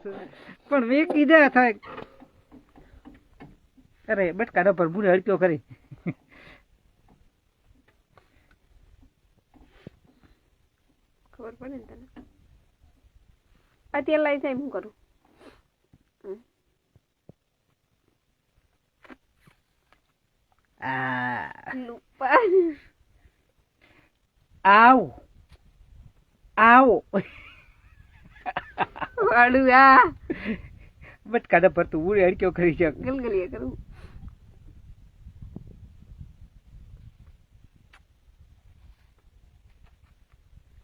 પણ મેં કીધા થાય અરે બટકા ન પર બુરે હડક્યો કરી ખબર પડે ને તને અત્યારે લાઈ જાય હું કરું લુપા આવ આવો વાળું આ બટકા ન પર તું બુરે હડક્યો કરી છે ગલગલિયા કરું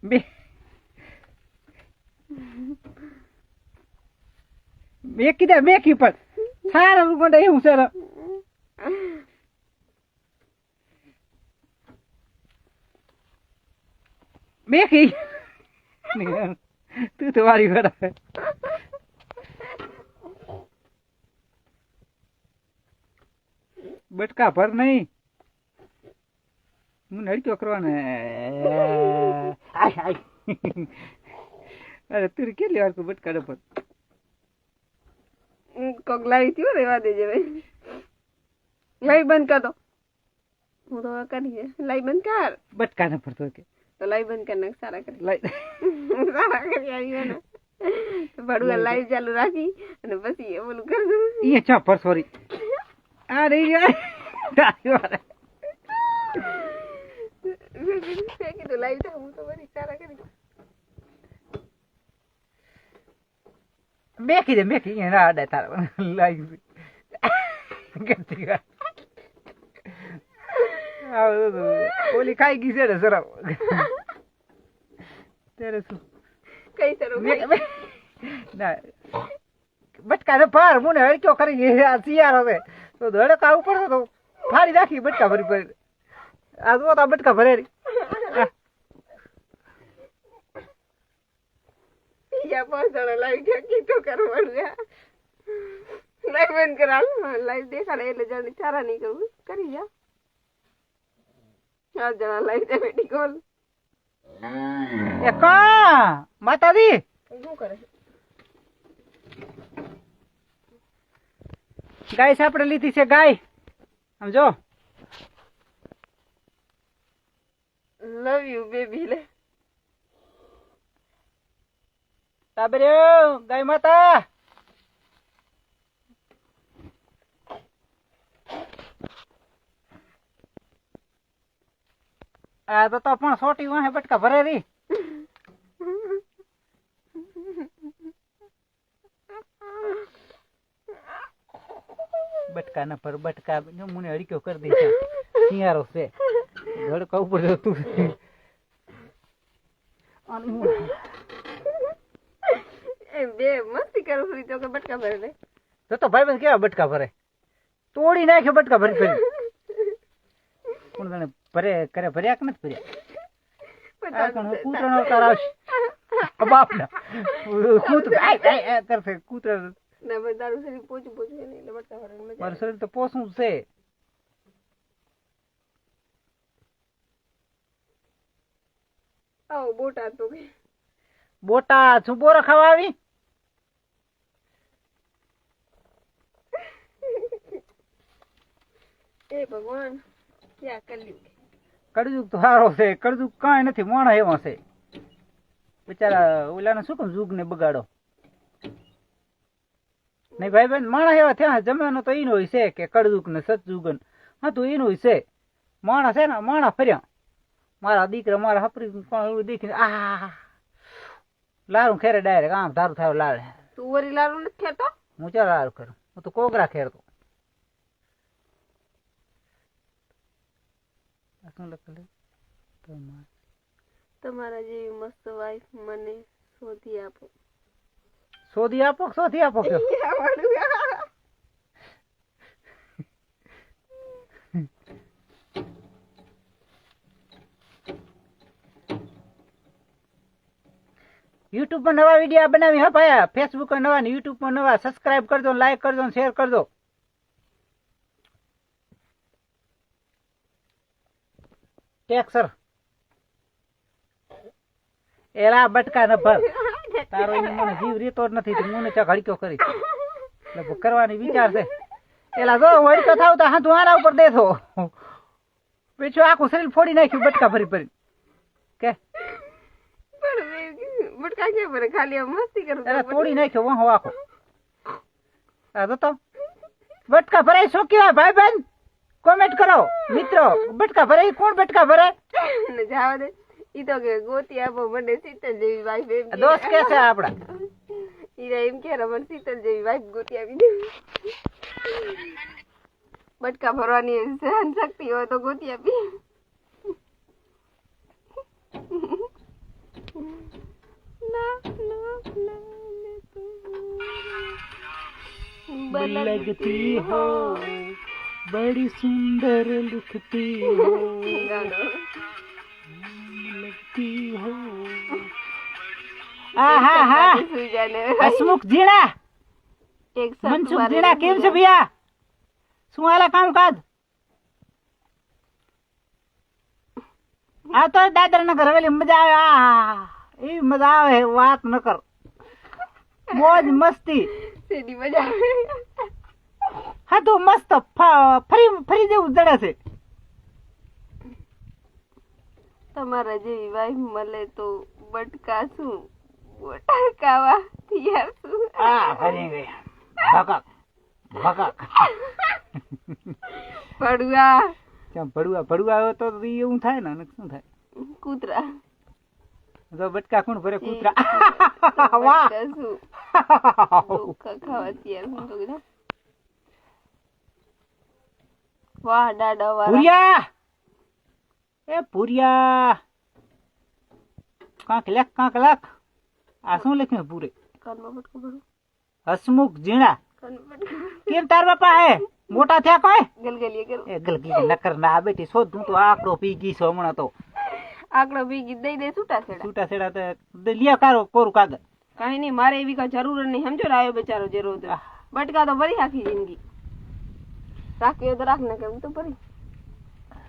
મેં કીધા મેં કી પણ સારા ગોંડા એવું સારા મેં કી તું તો વારી વડા બટકા ભર નહીં હું નડક્યો કરવાને અરે તું કેટલી વાર બટકા ન પર કોક લાવી થયો રેવા દેજે ભાઈ લાઈ બંધ કર દો હું તો કરી લાઈ બંધ કર બટકા ન ફરતો કે તો લાઈ બંધ કર નાખ સારા કરી લઈ સારા કરી આવ્યો ને ભડુઆ લાઈવ ચાલુ રાખી અને પછી એ બોલું કર દઉં અહીંયા ચા પર સોરી આ રહી ગયા કીધું લાઈવ તો હું તો બધી સારા કરી મેકી દે મેકી ના અડે તારા લાઈવ ઓલી ખાઈ ગઈ છે ને સર ત્યારે શું કઈ સરું ના બટકા ફાર મને હડક્યો કરી શિયાળો છે તો હડકા ઉપર તો ફાડી નાખી બટકા ભરી ભરી આ જો તો બટકા ભરેલી યા પાછળ લાઈવ કીધો કરવાનું લાઈવ બંધ કરાલ લાઈવ દેખાડે એટલે જલ્દી સારા નહીં કરવું કરી જા 4 જણા લાઈવ દે બેટી કોલ એ કા માતાજી શું કરે ગાય આપણે લીધી છે ગાય સમજો લવ યુ બેબી લે તાબરે ગાય માતા આ તો પણ સોટી વાહે બટકા ભરે રી બટકા ના પર બટકા મને હડક્યો કરી દે છે શિયાળો છે હડકા ઉપર જતું બે મસ્તી કરું ફરી તો કે બટકા ભરે લે તો ભાઈ બંધ કેવા બટકા ભરે તોડી નાખ્યો બટકા ભરી ફરી કોણ તને ભરે કરે ભર્યા કે નથી ભર્યા કૂતરો નો અવતાર આવશે બાપ ના કૂતરો કરશે કૂતરો ના બસ દારૂ શરીર પોચું પોચું એટલે બટકા ભરે મારું શરીર તો પોસું છે આવો બોટા તો બોટા શું બોરો ખાવા આવી એ ભગવાન ક્યાં કર્યું કડજુક તો સારો છે કડજુક કાંઈ નથી મોણા એવો છે બિચારા ઓલાને શું કહું જુગ ને બગાડો નહીં ભાઈ બેન માણસ એવા થયા જમાનો તો એનો છે કે કડજુક ને સતજુગન હા તો એનું છે માણસ છે ને માણસ ફર્યા મારા દીકરા મારા હપરી દેખીને આ લારું ખેરે ડાયરેક્ટ આમ ધારું થાય લાલ તું વરી લારું નથી ખેતો હું ચાલ લારું કરું હું તો કોગરા ખેરતો શું લખેલું તમારા જેવી મસ્ત વાઈફ મને શોધી આપો શોધી આપો શોધી આપો કયો યુટ્યુબ પર નવા વિડીયો બનાવી હા ભાઈ ફેસબુક પર નવા યુટ્યુબ પર નવા સબસ્ક્રાઇબ કરજો લાઈક કરજો શેર કરજો ટેક્સર એલા બટકા ન ભર તારો એની મને જીવ રીતો જ નથી તો મને ચક હડક્યો કરી એટલે કરવાની વિચાર છે એલા જો હડક્યો થાવ તો હાથું આના ઉપર દેતો પીછું આખું શરીર ફોડી નાખ્યું બટકા ભરી ભરી કે પણ બટકા કે ભરે ખાલી આમ મસ્તી કરું અરે તોડી નાખ્યો વાહો આખો આ તો બટકા ભરાય શું કહેવાય ભાઈ બહેન કોમેન્ટ કરો મિત્રો બટકા ભરાય કોણ બટકા ભરે ને જાવ દે ઈ તો કે ગોતી આપો મને શીતલ જેવી વાઈફ એમ દોસ્ત કે છે આપડા ઈ એમ કે રમણ શીતલ જેવી વાઈફ ગોતી આપી દે બટકા ભરવાની સહન શક્તિ હોય તો ગોતી આપી लगती हो बड़ी सुंदर लिखती हो लगती हो હા હા હસમુખ જીણા મનસુખ જીણા કેમ છે ભૈયા શું હાલે કામકાજ આ તો દાદર નગર હવેલી મજા આવે એ મજા આવે વાત ન કર મોજ મસ્તી સીધી મજા આવે હા તો મસ્ત ફરી જેવું જડે છે તમારા જેવી વાઈફ મળે તો બટકા શું બટકાવા તૈયાર શું આ ફરી ગઈ ભકાક ભકાક પડવા કેમ ભડુઆ આવ્યો તો એવું થાય ને શું થાય કૂતરા તો બટકા કોણ ભરે કૂતરા વાહ શું ખાવા તૈયાર હું તો કીધું વાહ દાડા વાળા પુરિયા એ પુરિયા કાંક લખ આ શું લખ્યું પૂરે કાનમાં બટકો ભરો હસમુખ જીણા કાનમાં બટકો કેમ તાર બાપા હે મોટા થયા કોઈ ગલગલીએ કર એ ગલગી નકર ના બેટી શોધું તો આકડો પી ગઈ છો હમણાં તો આકડો ભીગી દઈ દે છૂટા છેડા તો લ્યા કારો કોરું કાગળ કઈ નહીં મારે એવી કઈ જરૂર નહીં સમજો રાયો બેચારો જે રોજ બટકા તો ભરી આખી જિંદગી રાખી તો રાખ ને કેમ તો ભરી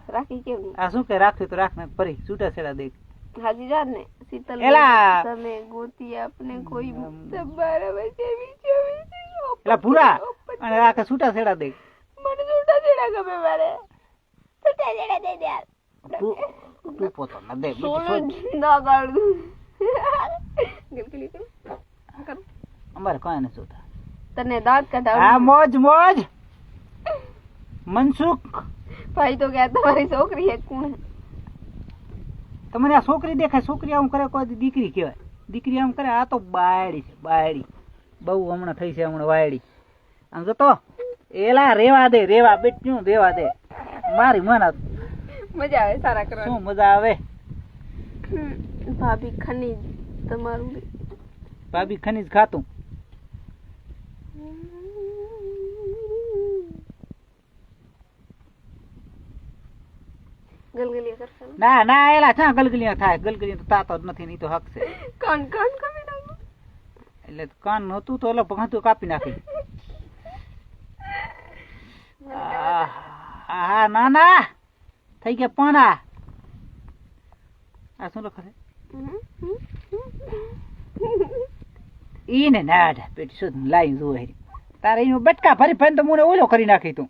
રાખી કેમ નહીં આ શું કે રાખ્યું તો રાખ ને પરી છૂટા છેડા દેખ હાજી જાત ને શીતલ એલા તમે ગોતી આપને કોઈ તમારા વચ્ચે વિચાર એલા પૂરા અને રાખ છૂટા છેડા દેખ મને છૂટા છેડા ગમે મારે છૂટા છેડા દે દે તું પોતો ના દે સોલો ના કાઢ દઉં ગલગલી કર અમારે કોઈ નથી છૂટા તને દાંત કાઢાવ હા મોજ મનસુખ ભાઈ તો કે તમારી છોકરી હે કોણ તમને આ છોકરી દેખાય છોકરી આમ કરે કોઈ દીકરી કહેવાય દીકરી આમ કરે આ તો બાયડી છે બાયડી બહુ હમણાં થઈ છે હમણાં વાયડી આમ જતો એલા રેવા બેટ્યું રેવા દે મારી મના મજા આવે સારા કરવાની શું મજા આવે ભાભી ખનીજ તમારું ભાભી ખનીજ ખાતું ગલગલિયા કરશે ના એલા ક્યાં ગલગલિયા થાય ગલગલિયા તો તાતો જ નથી નહીં તો હક છે કાન કમી નાખો એટલે કાન નહોતું તો એટલે ભગતું કાપી નાખી હા ના થઈ ગયા પોના આ શું લખે ઈને નાડ પેટ સુધ લાઈ જોઈ તારે એનું બટકા ભરી ફેન તો મને ઓલો કરી નાખી તું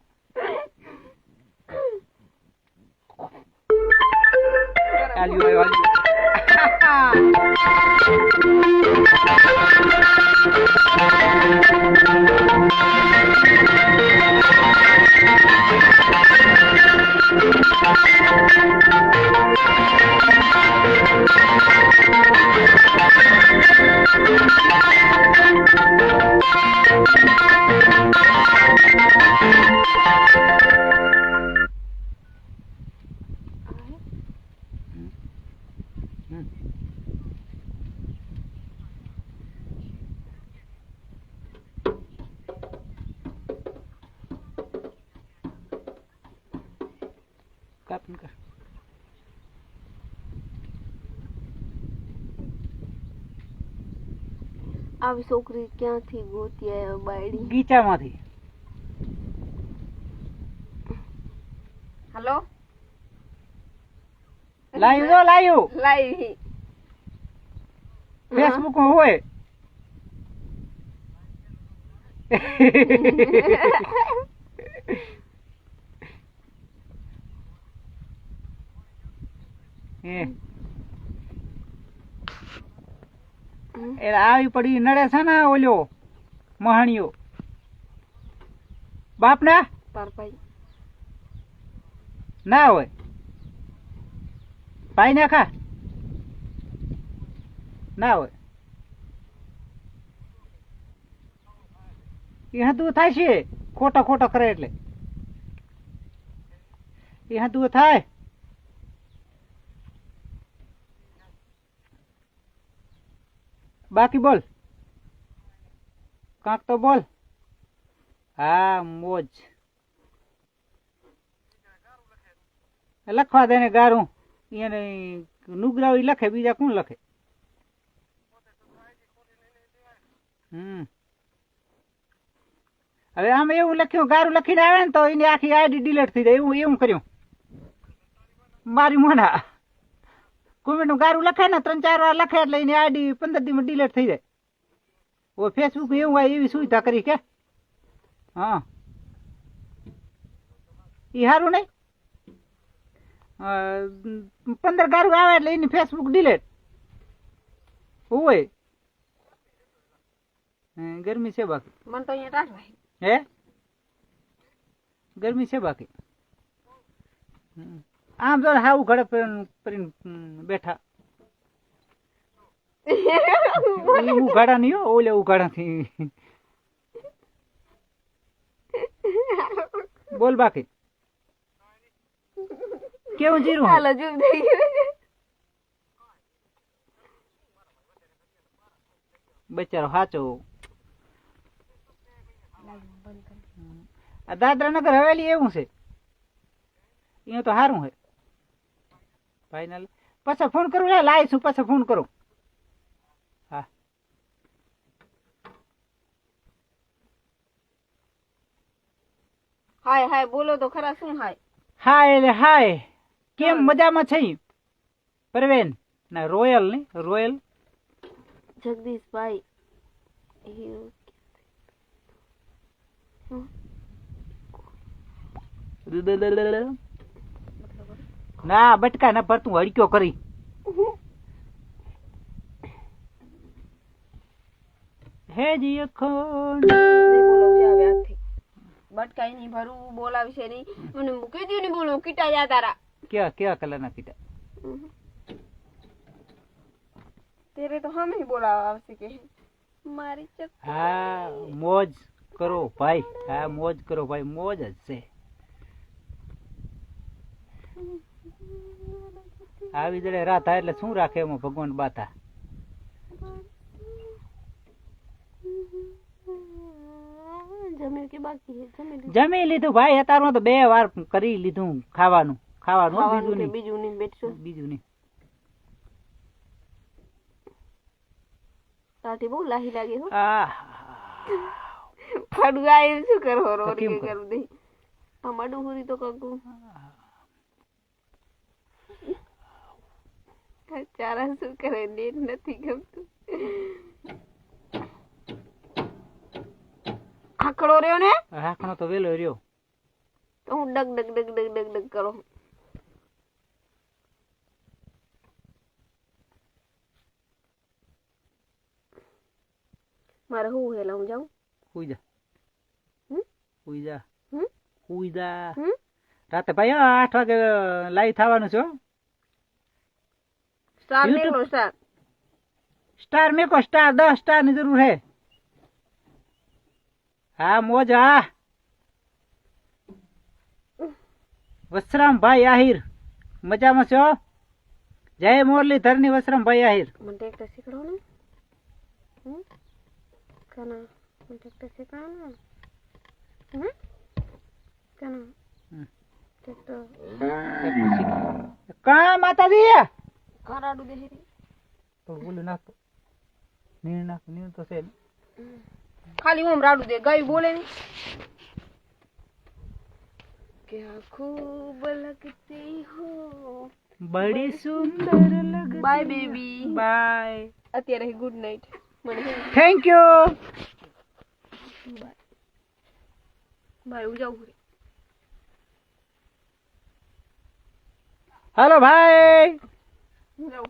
આલ્યો કાપી કર આવી છોકરી ક્યાંથી ગોતી આવ્યો બાયડી ગીચામાંથી હેલો લાયું લાઈ ફેસબુક માં હોય આવી પડી નડે છે ને ઓલ્યો મહાણીયો બાપ ના ભાઈ ના હોય ભાઈ નાખા ના હોય એ હતું થાય છે ખોટો ખોટો કરે એટલે એ હતું થાય બાકી બોલ કાંક તો બોલ હા મોજ લખવા દે ને ગારું એને નુગરાવી લખે બીજા કોણ લખે હવે આમ એવું લખ્યું ગારું લખીને આવે ને તો એની આખી આઈડી ડિલીટ થઈ જાય એવું કર્યું મારી મોના કોમેન્ટ ગારું લખે ને 3-4 વાર લખે એટલે એની આઈડી 15 દિવસમાં ડિલીટ થઈ જાય ઓ ફેસબુક એવું હોય એવી સુવિધા કરી કે હા એ સારું નહીં 15 ગારું આવે એટલે એની ફેસબુક ડિલીટ હોય ગરમી છે બાકી મને તો અહીંયા રાખવાય હે ગરમી છે બાકી આમ જો હાવ ઘડે કરીને બેઠા ઉઘાડા નહીં હો ઓલે ઉઘાડા થી બોલ બાકી કેવું જીરું હાલો ચૂપ થઈ ગયું બચારો સાચો આ દાદરા નગર હવેલી એવું છે અહીંયા તો સારું છે ફાઈનલ પછી ફોન કરું લે લાવીશું પછી ફોન કરું હા હાય હાય બોલો તો ખરા શું હાય હાય એટલે હાય કેમ મજામાં છે પરવેન ના રોયલ ને રોયલ જગદીશભાઈ ના બટકા ના પર તું હડક્યો કરી હે જી અખંડ બટકાઈ નહીં ભરું બોલાવશે નહીં મને મૂકી દઉં ને બોલો કીટા જા તારા કેવા કલર ના કીટા તેરે તો હમ ही બોલાવા આવશે કે મારી ચક હા મોજ કરો ભાઈ હા મોજ કરો ભાઈ મોજ જ છે આવી જડે રાત થાય એટલે શું રાખે એમાં ભગવાન બાતા જમી લીધું ભાઈ અત્યારમાં તો 2 વાર કરી લીધું ખાવાનું બીજું નહીં તાટી બહુ લાહી લાગે હો આ ફડગાય શું કરો રો કે કરું દે અમાડું હુરી તો કકુ ચારા શું કરે નેટ નથી ગમતું આખડો રહ્યો ને આખણો તો વેલો રહ્યો તો હું ડગ ડગ ડગ ડગ ડગ ડગ કરો મારે હું હેલા હું જાઉં હુઈ જા હુઈ જા હમ રાતે ભાઈ 8 વાગે લાઈવ થવાનું છે સ્ટાર YouTube. મેલો સ્ટાર મેકો સ્ટાર 10 સ્ટાર ની જરૂર है હા મોજ હા વસરામ ભાઈ આહિર મજામાં છો જય મુરલીધર ની વસરામ ભાઈ આહિર મને ટ્રેક્ટર શીખડો ને કના મને ટ્રેક્ટર શીખડો ને કના ટ્રેક્ટર કા માતાજી કરાડું દે તો બોલું નાખતો નીર તો છે ખાલી ઓમ રાડું દે ગાય બોલે ની क्या खूब लगती हो बड़ी सुंदर लग बाय बेबी बाय અત્યારે ગુડ નાઇટ મને થેન્ક યુ. બાય હું જાઉં હાલો ભાઈ. હું જાઉં